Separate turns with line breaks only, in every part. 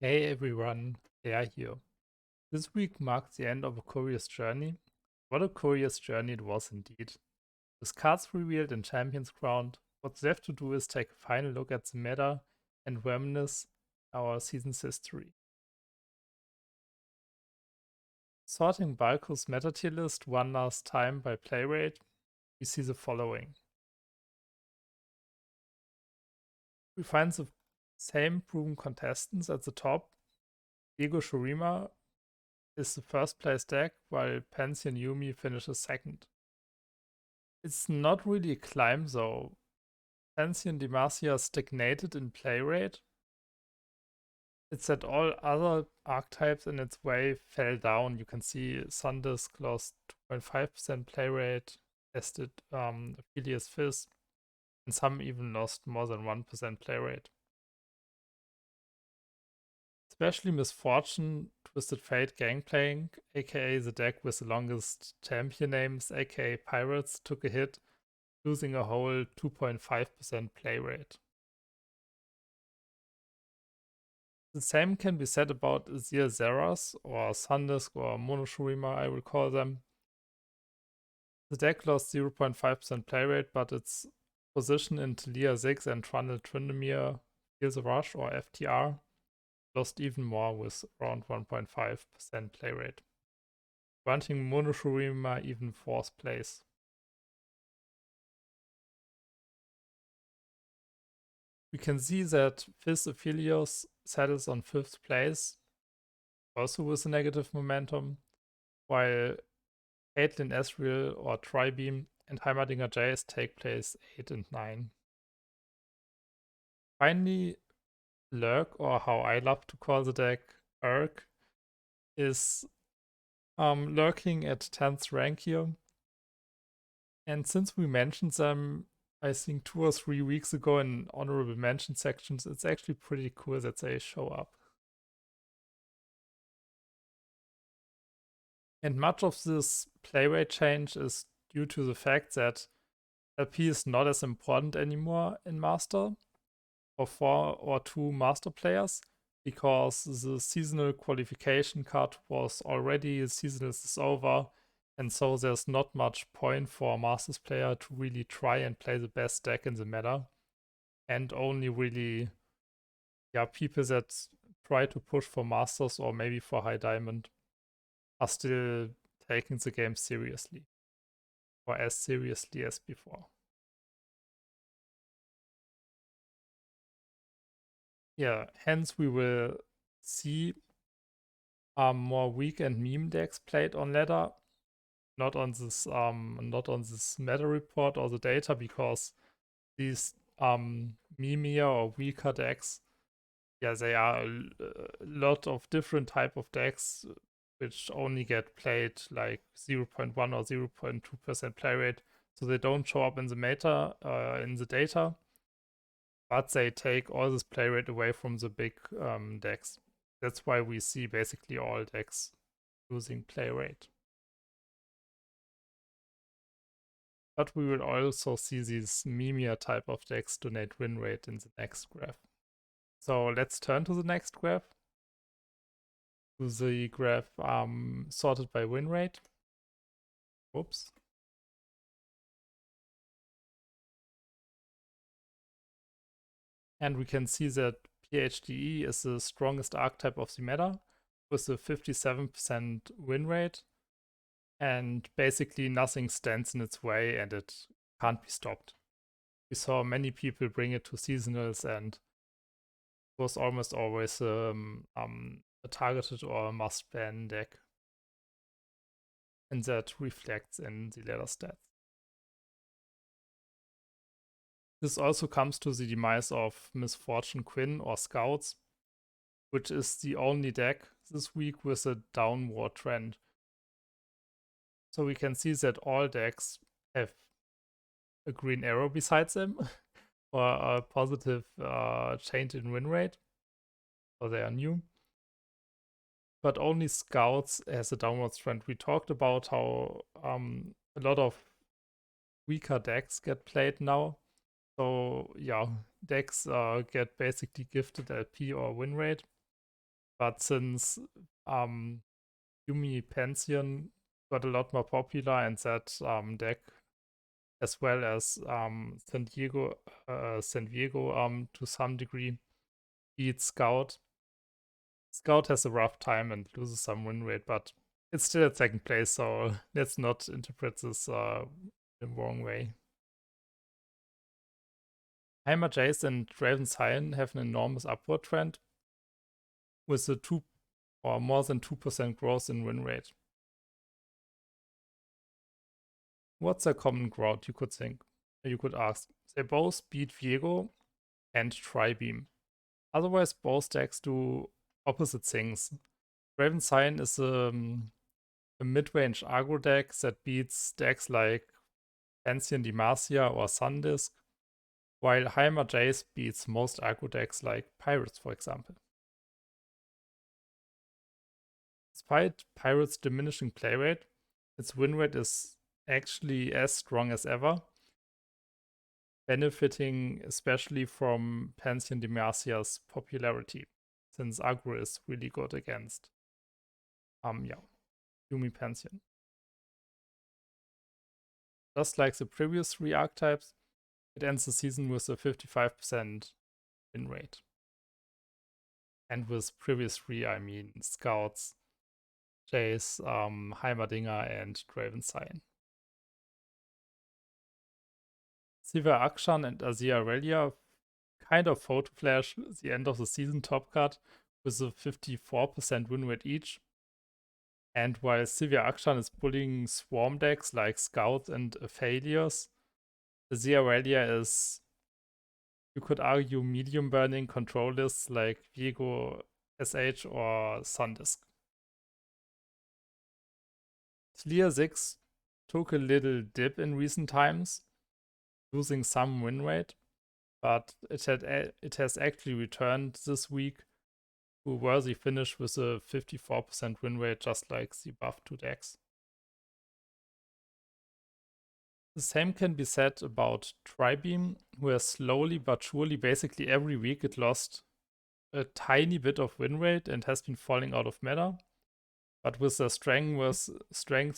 Hey everyone, Leer here. This week marked the end of a curious journey. What a curious journey it was indeed. With cards revealed in Champions Ground, what's left to do is take a final look at the meta and reminisce our season's history. Sorting Balko's meta tier list one last time by play rate, we see the following. We find the same proven contestants at the top. Diego Shurima is the first place deck, while Pantheon Yumi finishes second. It's not really a climb though. Pantheon Demacia stagnated in play rate. It's that all other archetypes in its way fell down. You can see Sundisk lost 2.5% play rate, as did Aphelios Fizz, and some even lost more than 1% play rate. Especially Misfortune, Twisted Fate Gangplank, aka the deck with the longest champion names, aka Pirates, took a hit, losing a whole 2.5% play rate. The same can be said about Azir Zeras or Sundisk or Monoshurima, I will call them. The deck lost 0.5% play rate, but its position in Talia 6 and Trundle Tryndamere Feel the Rush or FTR lost even more with around 1.5% play rate, granting Monoshurima even 4th place. We can see that Fizz Aphelios settles on 5th place, also with a negative momentum, while Caitlyn Ezreal or Tribeam and Heimerdinger Jace take place 8 and 9. Finally, Lurk, or how I love to call the deck, Urk, is lurking at 10th rank here. And since we mentioned them, I think 2 or 3 weeks ago in honorable mention sections, it's actually pretty cool that they show up. And much of this play rate change is due to the fact that LP is not as important anymore in Master for 4 or 2 Master players because the seasonal qualification cut was already, the season is over, and so there's not much point for a Masters player to really try and play the best deck in the meta. And only really, people that try to push for Masters or maybe for High Diamond are still taking the game seriously, or as seriously as before. Yeah, hence we will see more weak and meme decks played on ladder, not on this meta report or the data, because these memeier or weaker decks, they are a lot of different type of decks which only get played like 0.1 or 0.2% play rate, so they don't show up in the meta in the data, but they take all this play rate away from the big decks. That's why we see basically all decks losing play rate. But we will also see these memeier type of decks donate win rate in the next graph. So let's turn to the next graph. To the graph sorted by win rate. Whoops. And we can see that PHDE is the strongest archetype of the meta with a 57% win rate. And basically nothing stands in its way and it can't be stopped. We saw many people bring it to seasonals, and it was almost always a targeted or must ban deck. And that reflects in the ladder stats. This also comes to the demise of Misfortune Quinn or Scouts, which is the only deck this week with a downward trend. So we can see that all decks have a green arrow besides them, or a positive change in win rate, or they are new. But only Scouts has a downward trend. We talked about how a lot of weaker decks get played now. So decks get basically gifted LP or win rate. but since Yumi Pension got a lot more popular and that deck, as well as San Diego to some degree beat Scout. Scout has a rough time and loses some win rate, but it's still at second place, so let's not interpret this the wrong way. Heimer Jace and Raven's Highland have an enormous upward trend with a 2 or more than 2% growth in win rate. What's a common ground, you could think? You could ask. They both beat Viego and Tribeam. Otherwise, both decks do opposite things. Raven Sign is a mid-range aggro deck that beats decks like Ancient Demacia or Sundisk, while Heimer Jace beats most aggro decks like Pirates, for example. Despite Pirates' diminishing play rate, its win rate is actually as strong as ever, benefiting especially from Pantheon Demacia's popularity, since aggro is really good against Yumi Pantheon. Just like the previous 3 archetypes, it ends the season with a 55% win rate. And with previous 3, I mean Scouts, Jace, Heimerdinger, and Draven Sign. Siva Akshan and Azir Aurelia kind of photo flash the end of the season top cut with a 54% win rate each. And while Sivir Akshan is bullying swarm decks like Scouts and Failures, Azir Aurelia is, you could argue, medium burning control lists like Viego, SH, or Sundisk. Leer 6 took a little dip in recent times, losing some win rate, but it has actually returned this week to a worthy finish with a 54% win rate, just like the above 2 decks. The same can be said about Tribeam, where slowly but surely, basically every week, it lost a tiny bit of win rate and has been falling out of meta. But with their strength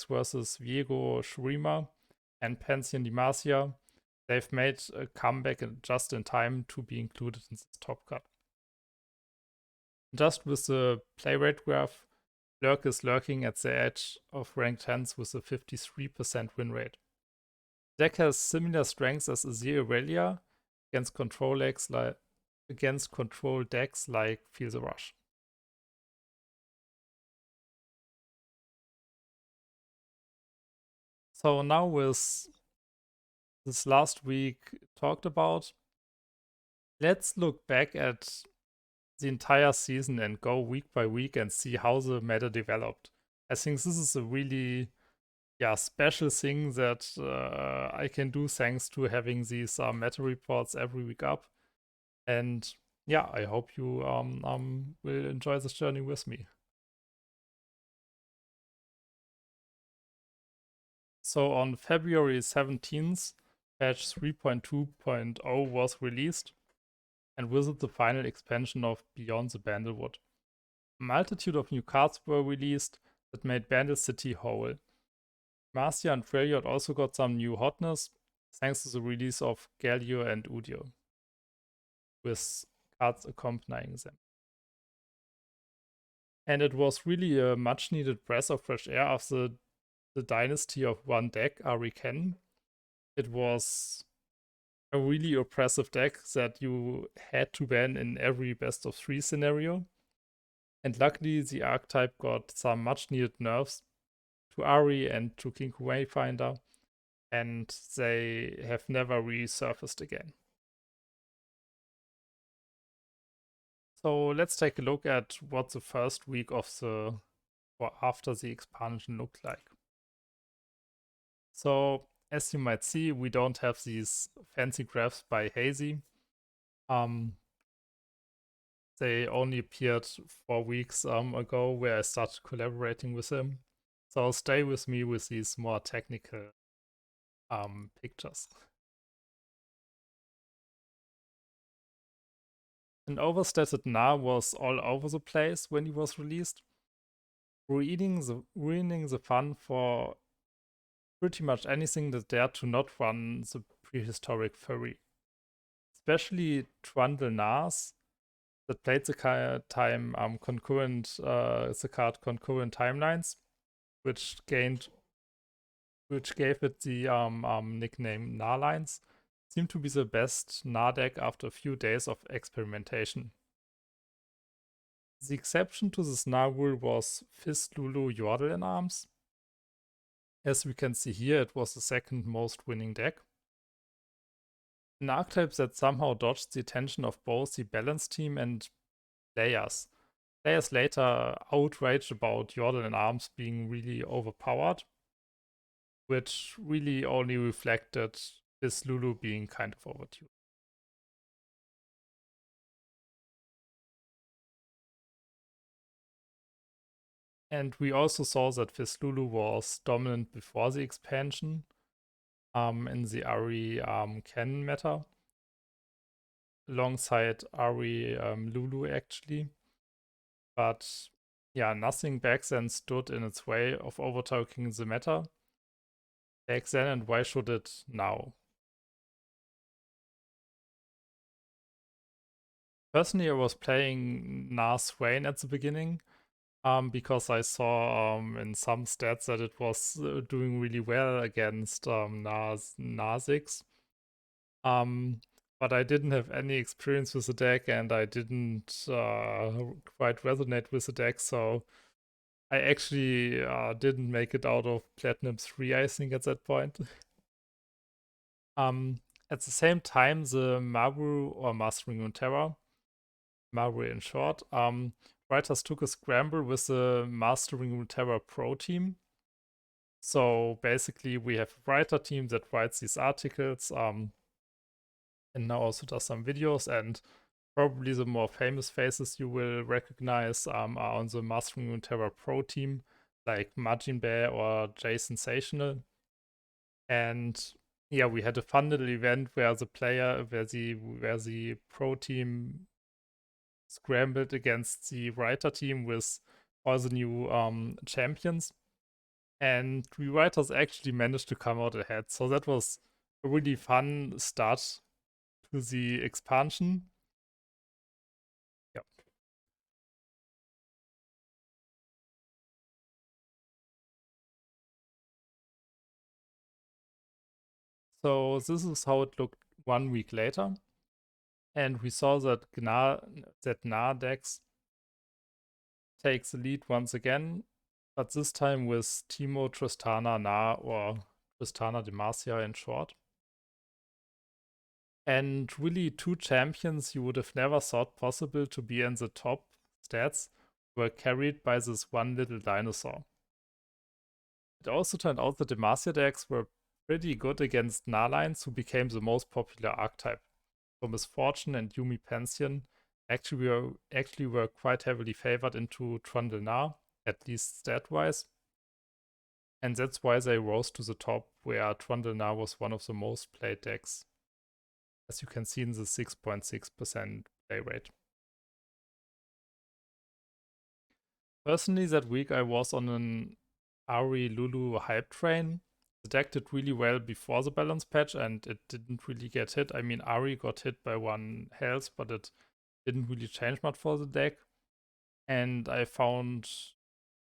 versus Viego, Shurima, and Pantheon Demacia, they've made a comeback just in time to be included in this top cut. Just with the play rate graph, Lurk is lurking at the edge of ranked 10s with a 53% win rate. The deck has similar strengths as Azir Aurelia against control decks like Feel the Rush. So now with this last week talked about, let's look back at the entire season and go week by week and see how the meta developed. I think this is a really special thing that I can do thanks to having these meta reports every week up. And yeah, I hope you will enjoy this journey with me. So on February 17th, patch 3.2.0 was released, and with it the final expansion of Beyond the Bandlewood. A multitude of new cards were released that made Bandle City whole. Marcia and Freljord also got some new hotness, thanks to the release of Galio and Udio, with cards accompanying them. And it was really a much needed breath of fresh air after the dynasty of one deck, Ariken. It was a really oppressive deck that you had to ban in every best of 3 scenario. And luckily, the archetype got some much needed nerfs to Ari and to Kinku Wayfinder, and they have never resurfaced again. So let's take a look at what the first week of or after the expansion looked like. So as you might see, we don't have these fancy graphs by Hazy. They only appeared 4 weeks ago, where I started collaborating with him. So stay with me with these more technical um, pictures. An overstated Na was all over the place when he was released, ruining the fun for pretty much anything that dared to not run the prehistoric furry. Especially Trundle Nas that played the card concurrent timelines, which gave it the nickname Narlines, seemed to be the best Na deck after a few days of experimentation. The exception to this Na rule was Fist Lulu Yordle in Arms. As we can see here, it was the second most winning deck. An archetype that somehow dodged the attention of both the balance team and players. Players later outraged about Yordle in Arms being really overpowered, which really only reflected this Lulu being kind of overdue. And we also saw that Lulu was dominant before the expansion in the Ari Ken meta, alongside Ari Lulu actually. But yeah, nothing back then stood in its way of overtaking the meta back then, and why should it now? Personally, I was playing Nas Swain at the beginning because I saw in some stats that it was doing really well against Nasix. But I didn't have any experience with the deck, and I didn't quite resonate with the deck, so I actually didn't make it out of Platinum 3, I think, at that point. At the same time, the Maru or Mastering Runeterra, Maru in short, writers took a scramble with the Mastering Runeterra Pro team. So basically, we have a writer team that writes these articles, and now also does some videos. And probably the more famous faces you will recognize are on the Mastering Runeterra Pro team, like Majin Bear or Jay Sensational. And yeah, we had a fun little event where the pro team scrambled against the writer team with all the new champions, and we writers actually managed to come out ahead. So that was a really fun start to the expansion. Yep. So this is how it looked 1 week later, and we saw that Na Dex takes the lead once again, but this time with Teemo, Tristana, Na, or Tristana Demacia in short. And really, two champions you would have never thought possible to be in the top stats were carried by this one little dinosaur. It also turned out that Demacia decks were pretty good against Na-lines, who became the most popular archetype. So Misfortune and Yumi Pension actually were quite heavily favored into Trundle Na, at least stat-wise. And that's why they rose to the top, where Trundle Na was one of the most played decks, as you can see in the 6.6% play rate. Personally, that week I was on an Ari Lulu hype train. The deck did really well before the balance patch, and it didn't really get hit. I mean, Ari got hit by 1 health, but it didn't really change much for the deck. And I found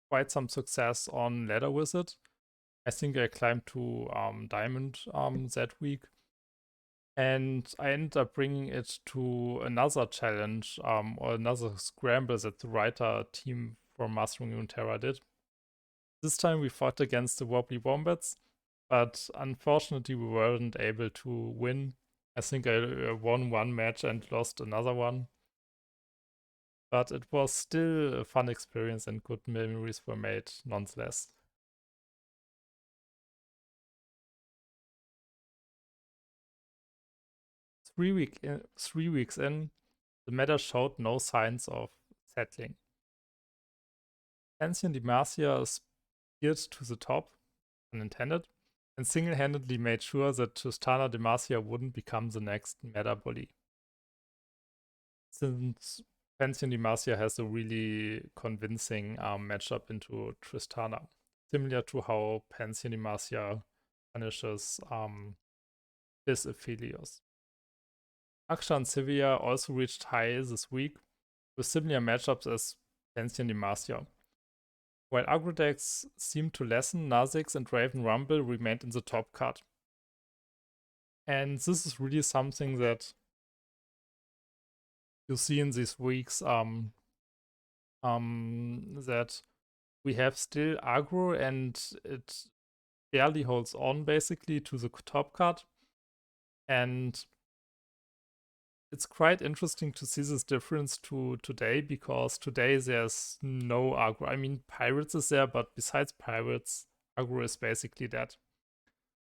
quite some success on ladder with it. I think I climbed to Diamond that week. And I ended up bringing it to another challenge or another scramble that the writer team from Mastering Runeterra did. This time we fought against the Wobbly Wombats, but unfortunately we weren't able to win. I think I won 1 match and lost another one. But it was still a fun experience and good memories were made nonetheless. 3 weeks in, the meta showed no signs of settling. Ancient Demacia speared to the top, unintended, and single-handedly made sure that Tristana Demacia wouldn't become the next meta bully. since Pantheon Demacia has a really convincing matchup into Tristana, similar to how Pantheon Demacia punishes Disaphelios. Aksha and Sivir also reached high this week with similar matchups as Pantheon Demacia. While aggro decks seemed to lessen, Kha'Zix and Raven Rumble remained in the top cut. And this is really something that you see in these weeks that we have still aggro and it barely holds on basically to the top cut. And it's quite interesting to see this difference to today, because today there's no aggro. I mean, Pirates is there, but besides Pirates, aggro is basically dead.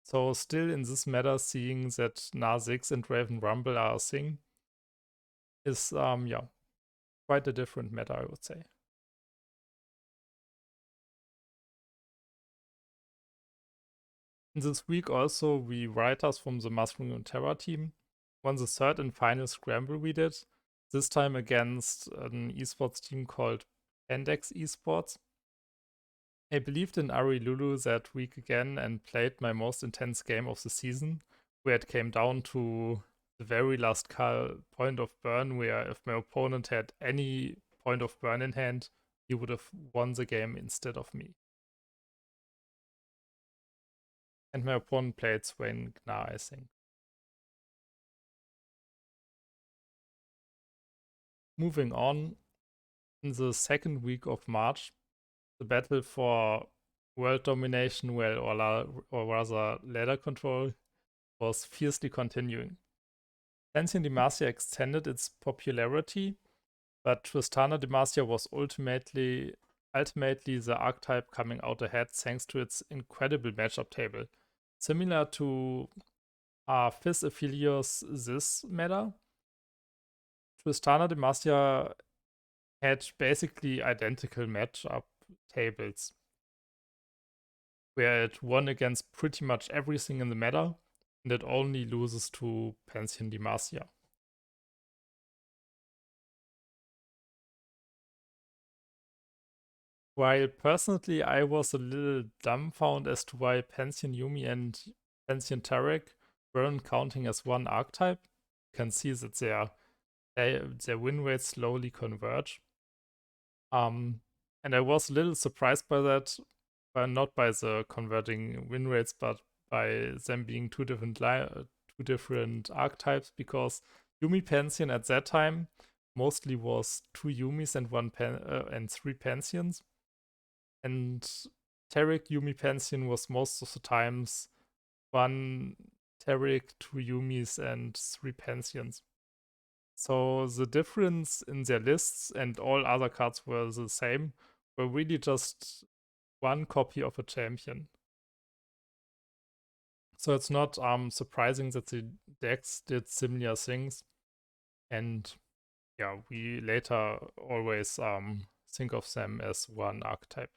So still in this meta, seeing that Kha'Zix and Raven Rumble are a thing is yeah, quite a different meta, I would say. In this week also, we writers from the Runeterra team won the third and final scramble we did, this time against an esports team called Pendex Esports. I believed in Ari Lulu that week again and played my most intense game of the season, where it came down to the very last point of burn, where if my opponent had any point of burn in hand, he would have won the game instead of me. And my opponent played Swain Gnar, I think. Moving on, in the second week of March, the battle for world domination, or rather ladder control, was fiercely continuing. Pantheon Demacia extended its popularity, but Tristana Demacia was ultimately the archetype coming out ahead thanks to its incredible matchup table. Similar to Fizz Aphelios this meta, Tristana Demacia had basically identical matchup tables, where it won against pretty much everything in the meta, and it only loses to Pantheon Demacia. While personally I was a little dumbfounded as to why Pantheon Yuumi and Pantheon Tarek weren't counting as one archetype, you can see that their win rates slowly converge. And I was a little surprised by that, but not by the converting win rates, but by them being two different archetypes, because Yuumi Pantheon at that time mostly was two Yuumis and and three Pantheons. And Tarek Yuumi Pantheon was most of the times one Tarek, two Yumis, and three Pantheons. So the difference in their lists and all other cards were the same, were really just one copy of a champion. So it's not surprising that the decks did similar things. And yeah, we later always think of them as one archetype.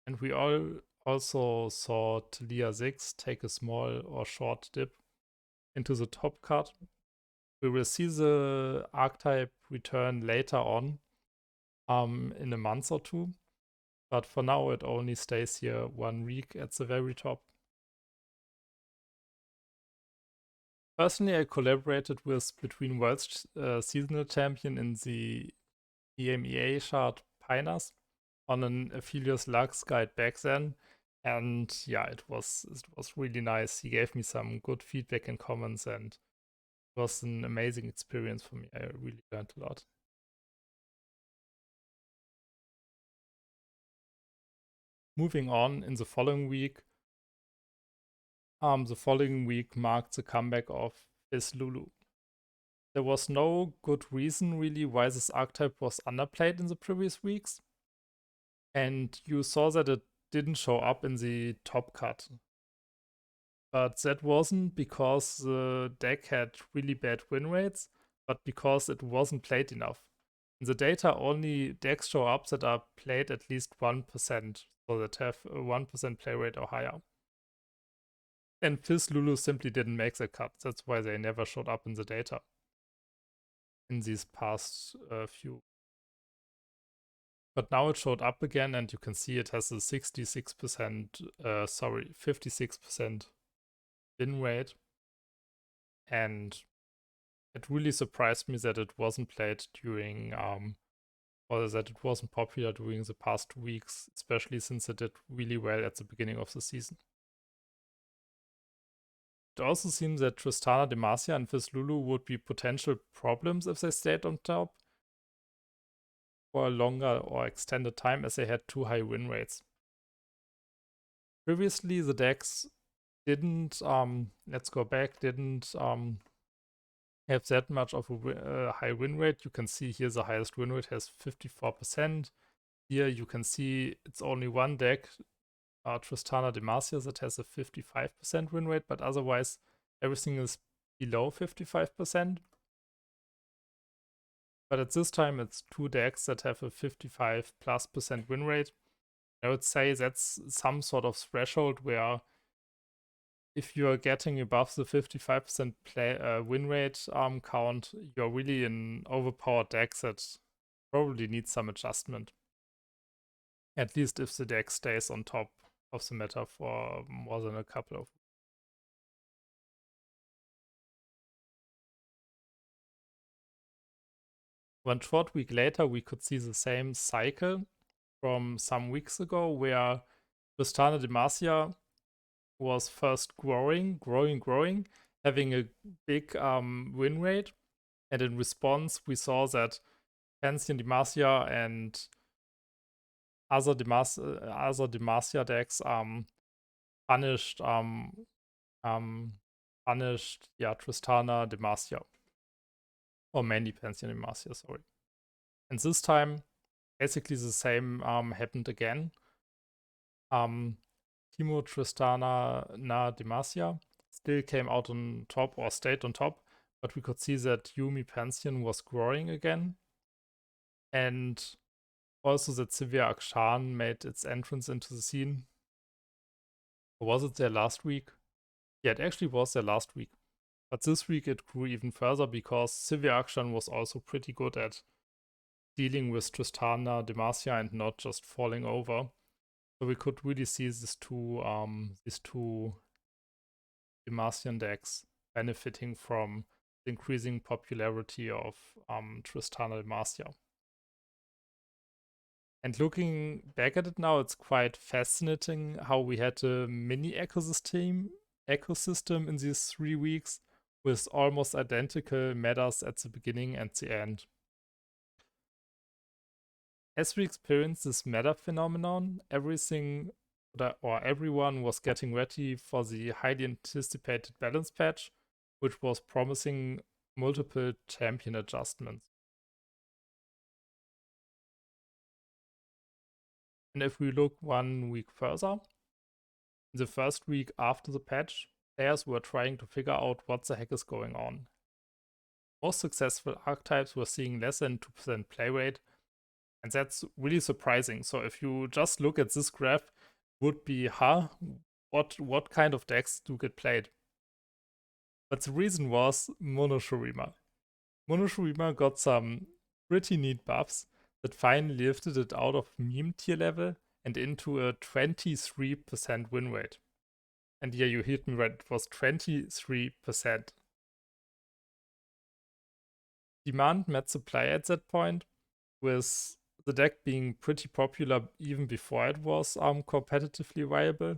And we also saw Talia 6 take a small or short dip into the top card. We will see the archetype return later on in a month or two. But for now, it only stays here 1 week at the very top. Personally, I collaborated with Between Worlds seasonal champion in the EMEA chart Pinas on an Aphelios Lux guide back then. And yeah, it was really nice. He gave me some good feedback and comments, and it was an amazing experience for me. I really learned a lot. Moving on, in the following week marked the comeback of Fizz Lulu. There was no good reason really why this archetype was underplayed in the previous weeks, and you saw that it didn't show up in the top cut. But that wasn't because the deck had really bad win rates, but because it wasn't played enough. In the data, only decks show up that are played at least 1%, so that have a 1% play rate or higher. And Fizz Lulu simply didn't make the cut. That's why they never showed up in the data in these past few. But now it showed up again, and you can see it has a 56% win rate. And it really surprised me that it wasn't played during, or that it wasn't popular during the past 2 weeks, especially since it did really well at the beginning of the season. It also seems that Tristana Demacia and Fizz Lulu would be potential problems if they stayed on top for a longer or extended time, as they had too high win rates. Previously, the decks didn't, let's go back, didn't have that much of a high win rate. You can see here the highest win rate has 54%. Here you can see it's only one deck, Tristana Demacia, that has a 55% win rate, but otherwise everything is below 55%. But at this time, it's two decks that have a 55+% win rate. I would say that's some sort of threshold where if you're getting above the 55% win rate count, you're really an overpowered deck that probably needs some adjustment. At least if the deck stays on top of the meta for more than a couple of weeks. One short week later, we could see the same cycle from some weeks ago where Tristana Demacia was first growing, having a big win rate. And in response, we saw that Pantheon Demacia and other Demacia decks punished Tristana Demacia. Or mainly Pantheon Demacia, sorry. And this time, basically the same happened again. Timo Tristana Demacia still came out on top or stayed on top, but we could see that Yumi Pantheon was growing again. And also that Severe Akshan made its entrance into the scene. Or was it there last week? Yeah, it actually was there last week. But this week it grew even further because Severe Akshan was also pretty good at dealing with Tristana Demacia and not just falling over. So we could really see these two Demacian decks benefiting from the increasing popularity of Tristana Demacia. And looking back at it now, it's quite fascinating how we had a mini ecosystem in these 3 weeks with almost identical metas at the beginning and the end. As we experienced this meta phenomenon, everyone was getting ready for the highly anticipated balance patch, which was promising multiple champion adjustments. And if we look 1 week further, in the first week after the patch, players were trying to figure out what the heck is going on. Most successful archetypes were seeing less than 2% play rate, and that's really surprising. So if you just look at this graph, would be, what kind of decks do get played? But the reason was Mono Shurima. Mono Shurima got some pretty neat buffs that finally lifted it out of meme tier level and into a 23% win rate. And yeah, you heard me right, it was 23%. Demand met supply at that point, with the deck being pretty popular even before it was competitively viable.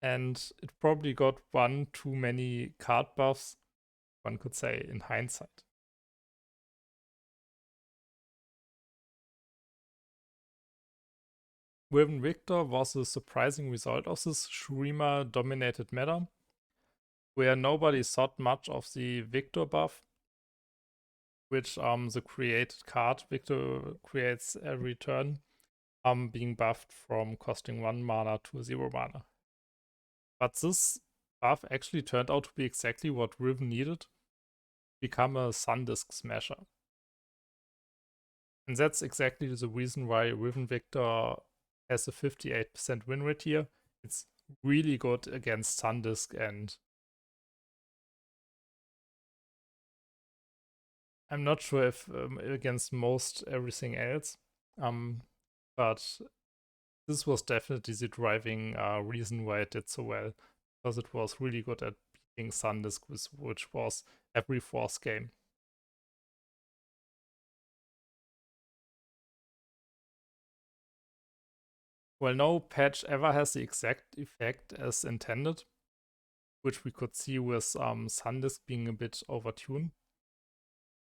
And it probably got one too many card buffs, one could say, in hindsight. Riven Victor was a surprising result of this Shurima-dominated meta, where nobody thought much of the Victor buff, which the created card Victor creates every turn, being buffed from costing 1 mana to 0 mana. But this buff actually turned out to be exactly what Riven needed to become a Sundisk smasher. And that's exactly the reason why Riven Victor has a 58% win rate here. It's really good against Sandisk, and I'm not sure if against most everything else. Um, but this was definitely the driving reason why it did so well, because it was really good at beating Sandisk, which was every fourth game. Well, no patch ever has the exact effect as intended, which we could see with Sandisk being a bit overtuned.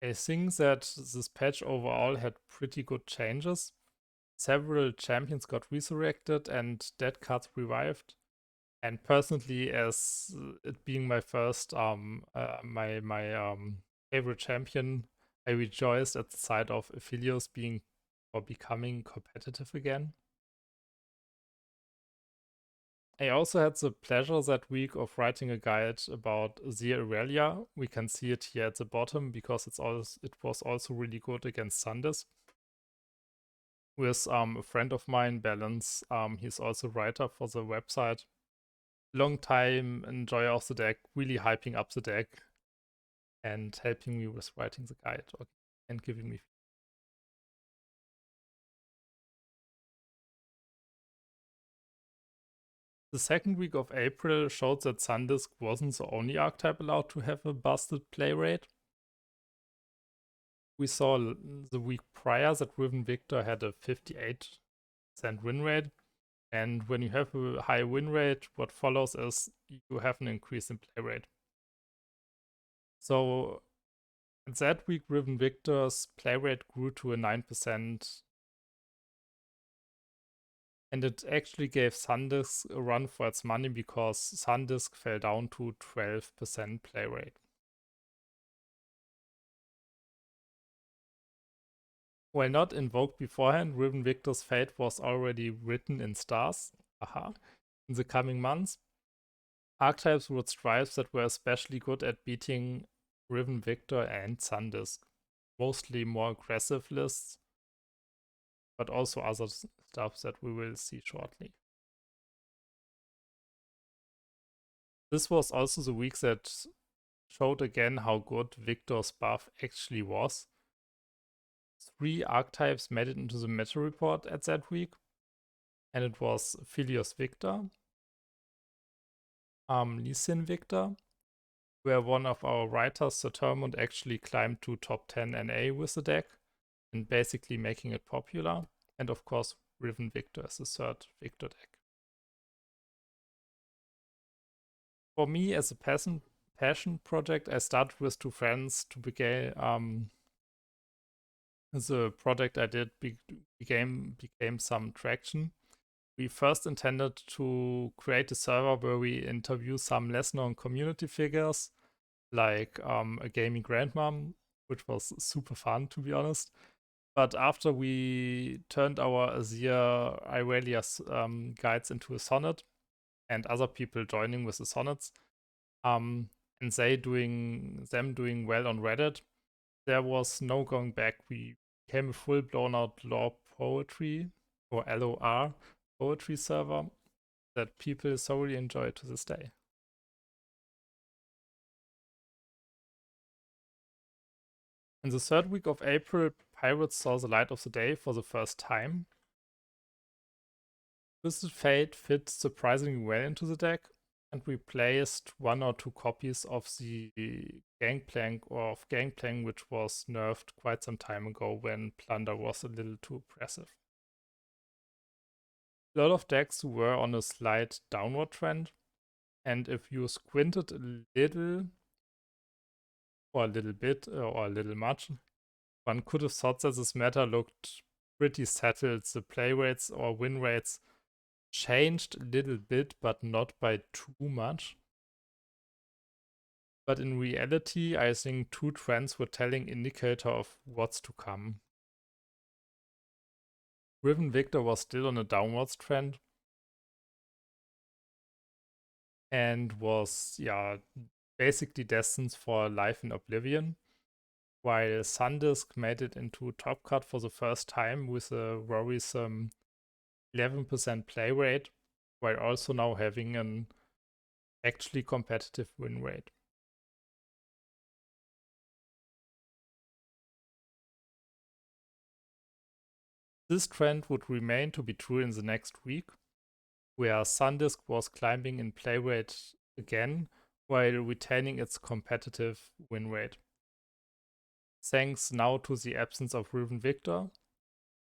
I think that this patch overall had pretty good changes. Several champions got resurrected and dead cards revived. And personally, as it being my first my favorite champion, I rejoiced at the sight of Aphelios being or becoming competitive again. I also had the pleasure that week of writing a guide about the Aurelia. We can see it here at the bottom because it was also really good against Sandis. With a friend of mine, Balance, he's also writer for the website. Long time enjoyer of the deck, really hyping up the deck and helping me with writing the guide and giving me. The second week of April showed that Sandisk wasn't the only archetype allowed to have a busted play rate. We saw the week prior that Riven Victor had a 58% win rate. And when you have a high win rate, what follows is you have an increase in play rate. So that week, Riven Victor's play rate grew to a 9%. And it actually gave Sandisk a run for its money because Sandisk fell down to 12% play rate. While not invoked beforehand, Riven Victor's fate was already written in stars. Aha. In the coming months, archetypes would strive that were especially good at beating Riven Victor and Sandisk. Mostly more aggressive lists, but also other stuff that we will see shortly. This was also the week that showed again how good Victor's buff actually was. 3 archetypes made it into the meta report at that week, and it was Philios Victor, Lysian Victor, where one of our writers, Sir Termund, actually climbed to top 10 NA with the deck and basically making it popular. And of course, Riven Victor as the third Victor deck. For me, as a passion project, I started with 2 friends to begin the project I did became some traction. We first intended to create a server where we interview some less known community figures, like a gaming grandmom, which was super fun, to be honest. But after we turned our Azir Irelia's guides into a sonnet, and other people joining with the sonnets, and them doing well on Reddit, there was no going back. We became a full blown out lore poetry or LOR poetry server that people thoroughly enjoy to this day. In the third week of April, Pirates saw the light of the day for the first time. Twisted Fate fit surprisingly well into the deck and replaced 1 or 2 copies of the Gangplank or of Gangplank, which was nerfed quite some time ago when Plunder was a little too oppressive. A lot of decks were on a slight downward trend, and if you squinted a little, or a little bit, or a little much, one could have thought that this meta looked pretty settled. The play rates or win rates changed a little bit, but not by too much. But in reality, I think 2 trends were telling indicator of what's to come. Riven Victor was still on a downwards trend and was, basically destined for life in oblivion, while Sandisk made it into top cut for the first time with a worrisome 11% play rate. while also now having an actually competitive win rate. This trend would remain to be true in the next week, where SanDisk was climbing in play rate again while retaining its competitive win rate. Thanks now to the absence of Riven Victor,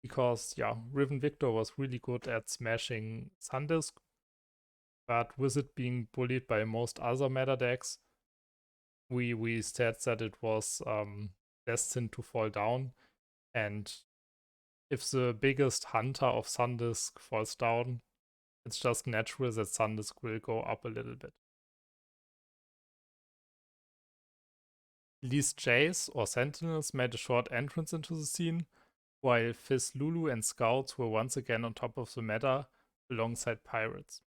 because Riven Victor was really good at smashing SanDisk, but with it being bullied by most other meta decks, we said that it was destined to fall down, and if the biggest hunter of SanDisk falls down, it's just natural that SanDisk will go up a little bit. Least Jays or Sentinels made a short entrance into the scene, while Fizz Lulu and Scouts were once again on top of the meta alongside Pirates.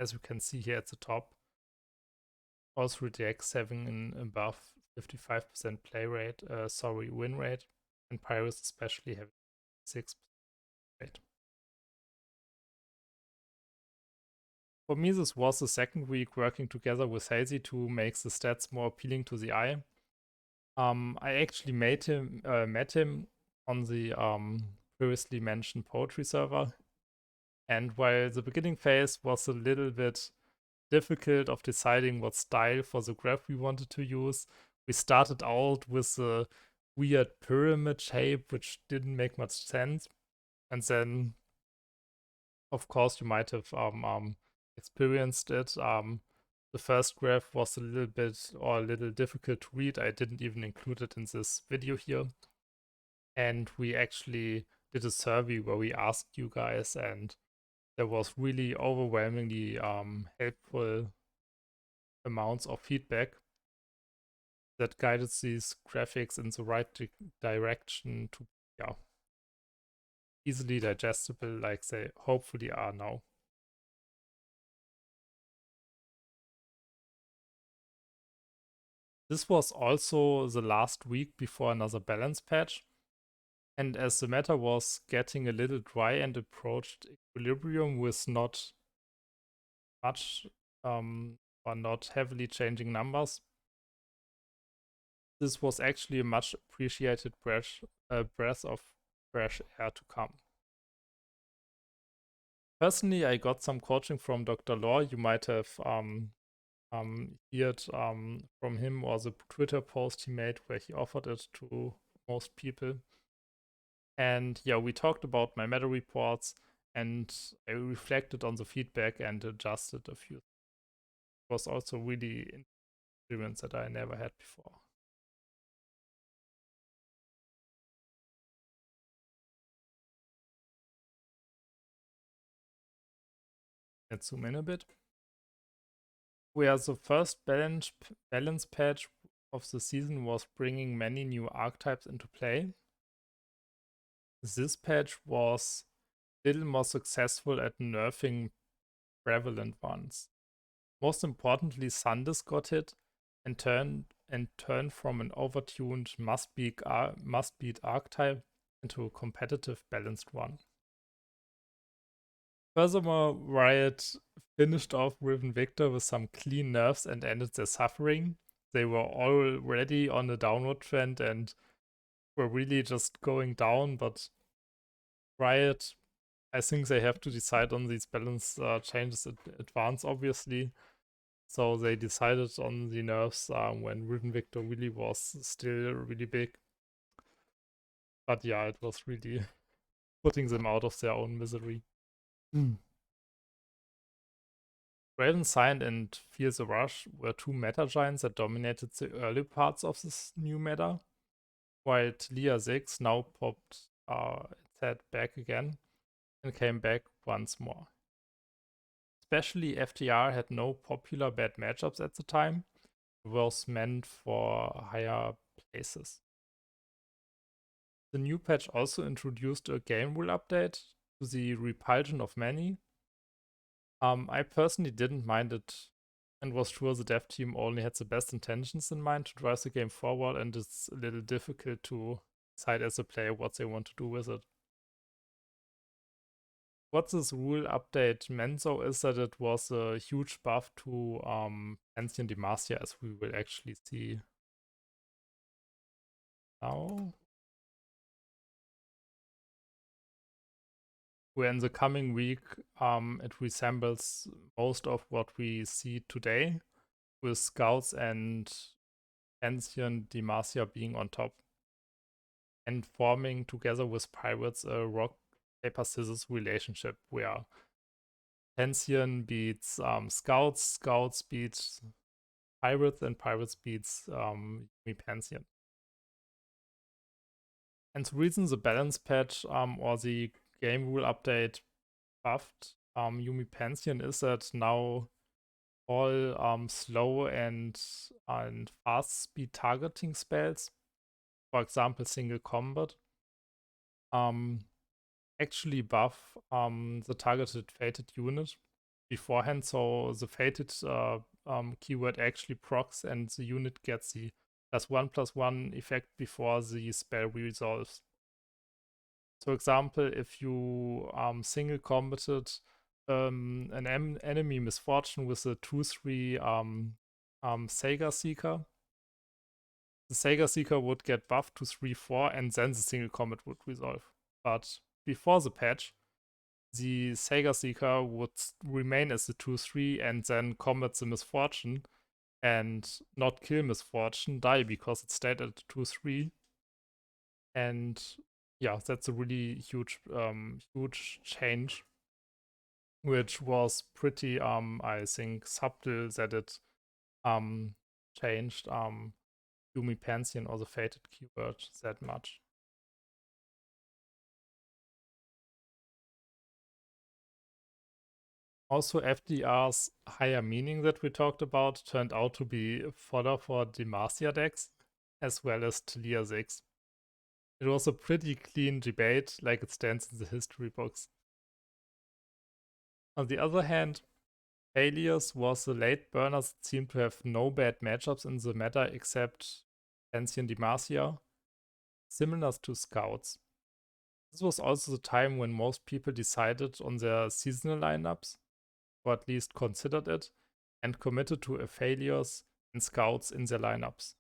As you can see here at the top, all three decks having an above 55% win rate, and Pirates especially having 6% rate. For me, this was the second week working together with Hazy to make the stats more appealing to the eye. I actually met him on the previously mentioned poetry server, and while the beginning phase was a little bit difficult of deciding what style for the graph we wanted to use, we started out with a weird pyramid shape which didn't make much sense, and then of course you might have experienced it. The first graph was a little difficult to read. I didn't even include it in this video here. And we actually did a survey where we asked you guys, and there was really overwhelmingly helpful amounts of feedback that guided these graphics in the right direction to easily digestible like they hopefully are now. This was also the last week before another balance patch, and as the meta was getting a little dry and approached equilibrium with not much or not heavily changing numbers, this was actually a much appreciated breath of fresh air to come. Personally, I got some coaching from Dr. Law. You might have heard from him or the Twitter post he made where he offered it to most people. And we talked about my meta reports, and I reflected on the feedback and adjusted a few. It was also really an experience that I never had before. Let's zoom in a bit. Where the first balance patch of the season was bringing many new archetypes into play, this patch was a little more successful at nerfing prevalent ones. Most importantly, SanDisk got hit and turned from an overtuned must-beat archetype into a competitive balanced one. Furthermore, Riot finished off Riven Victor with some clean nerfs and ended their suffering. They were already on a downward trend and were really just going down, but Riot, I think they have to decide on these balance changes in advance, obviously. So they decided on the nerfs when Riven Victor really was still really big. But it was really putting them out of their own misery. Raven Sign and Feel the Rush were two meta giants that dominated the early parts of this new meta, while Leer 6 now popped its head back again and came back once more. Especially FTR had no popular bad matchups at the time. It was meant for higher places. The new patch also introduced a game rule update to the repulsion of many. I personally didn't mind it and was sure the dev team only had the best intentions in mind to drive the game forward, and it's a little difficult to decide as a player what they want to do with it. what this rule update meant though is that it was a huge buff to Ancient Demacia, as we will actually see now. Where in the coming week it resembles most of what we see today, with Scouts and Ancient Demacia being on top and forming together with Pirates a rock, paper, scissors relationship where Pantheon beats Scouts, Scouts beats Pirates, and Pirates beats Pantheon. And the reason the balance patch or the game rule update buffed Yumi Pantheon is that now all slow and fast speed targeting spells, for example single combat, actually buff the targeted fated unit beforehand, so the fated keyword actually procs and the unit gets the +1/+1 effect before the spell resolves. So example, if you single combated an enemy misfortune with a 2/3 Sega Seeker, the Sega Seeker would get buffed to 3/4 and then the single combat would resolve. But before the patch, the Sega Seeker would remain as the 2/3 and then combat the misfortune and not kill misfortune, die because it stayed at 2/3. And yeah, that's a really huge change, which was pretty I think subtle that it changed Yumi Pantheon or the fated keyword that much. Also, FDR's higher meaning that we talked about turned out to be fodder for Demacia decks, as well as Leer 6. It was a pretty clean debate, like it stands in the history books. On the other hand, Alias was a late burner that seemed to have no bad matchups in the meta except Ancient Demacia, similar to Scouts. This was also the time when most people decided on their seasonal lineups, or at least considered it, and committed to Aphelios and Scouts in their lineups.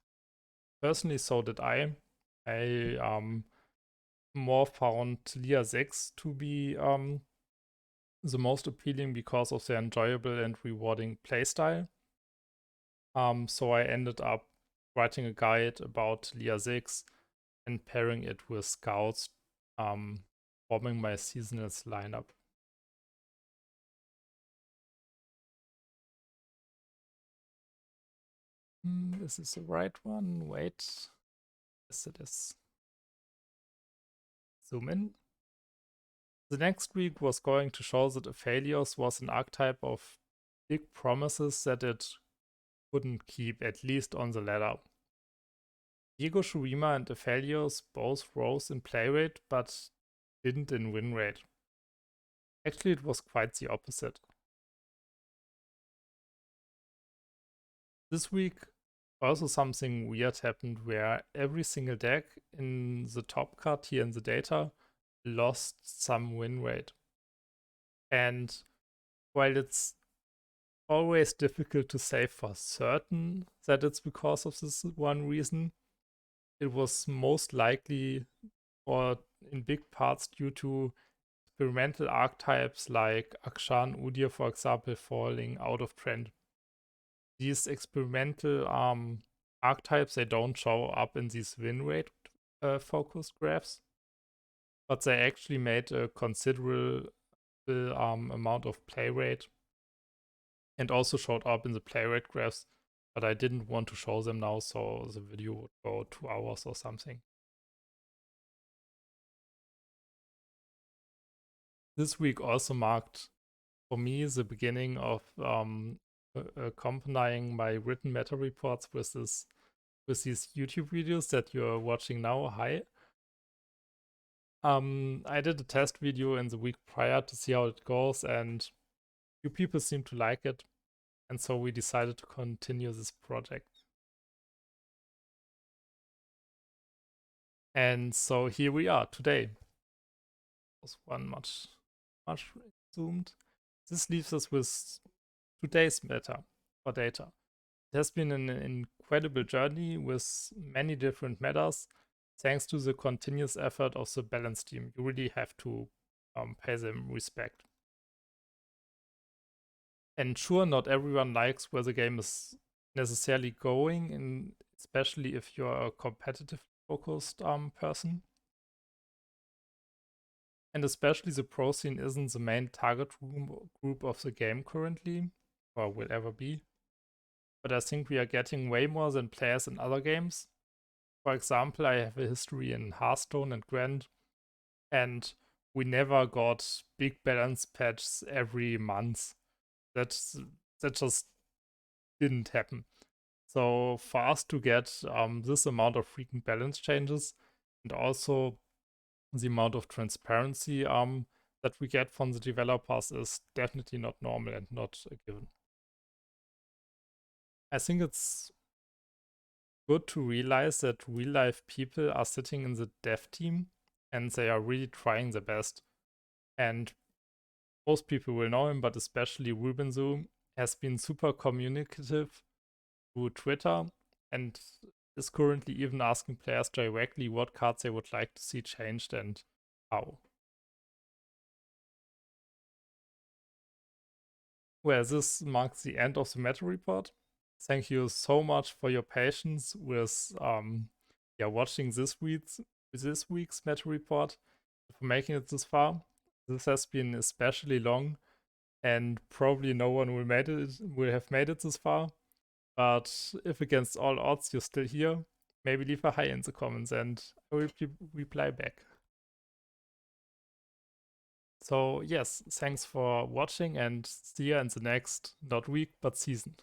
Personally, so did I. I more found Leer 6 to be the most appealing because of their enjoyable and rewarding playstyle. So I ended up writing a guide about Leer 6 and pairing it with Scouts, forming my seasonals lineup. This is the right one. Wait. Yes, it is. Zoom in. The next week was going to show that Aphelios was an archetype of big promises that it couldn't keep, at least on the ladder. Diego Shurima and Aphelios both rose in play rate, but didn't in win rate. Actually, it was quite the opposite. This week, also something weird happened where every single deck in the top card here in the data lost some win rate. And while it's always difficult to say for certain that it's because of this one reason, it was most likely or in big parts due to experimental archetypes like Akshan Udir, for example, falling out of trend. These experimental archetypes, they don't show up in these win rate focused graphs, but they actually made a considerable amount of play rate and also showed up in the play rate graphs, but I didn't want to show them now, so the video would go 2 hours or something. This week also marked for me the beginning of accompanying my written meta reports with these YouTube videos that you're watching now. Hi. I did a test video in the week prior to see how it goes, and few people seem to like it, and so we decided to continue this project. And so here we are today. Was one much much zoomed. This leaves us with today's meta or data. It has been an incredible journey with many different metas, thanks to the continuous effort of the balance team. You really have to pay them respect. And sure, not everyone likes where the game is necessarily going, and especially if you're a competitive focused person. And especially the pro scene isn't the main target group of the game currently, or will ever be. But I think we are getting way more than players in other games. For example, I have a history in Hearthstone and Gwent, and we never got big balance patches every month. That's that just didn't happen. So for us to get this amount of frequent balance changes and also the amount of transparency that we get from the developers is definitely not normal and not a given. I think it's good to realize that real life people are sitting in the dev team and they are really trying their best. And most people will know him, but especially Rubenzu has been super communicative through Twitter and is currently even asking players directly what cards they would like to see changed and how. Well, this marks the end of the meta report. Thank you so much for your patience with watching this week's meta report, for making it this far. This has been especially long, and probably no one will have made it this far. But if against all odds you're still here, maybe leave a hi in the comments and I will reply back. So yes, thanks for watching and see you in the next, not week, but season.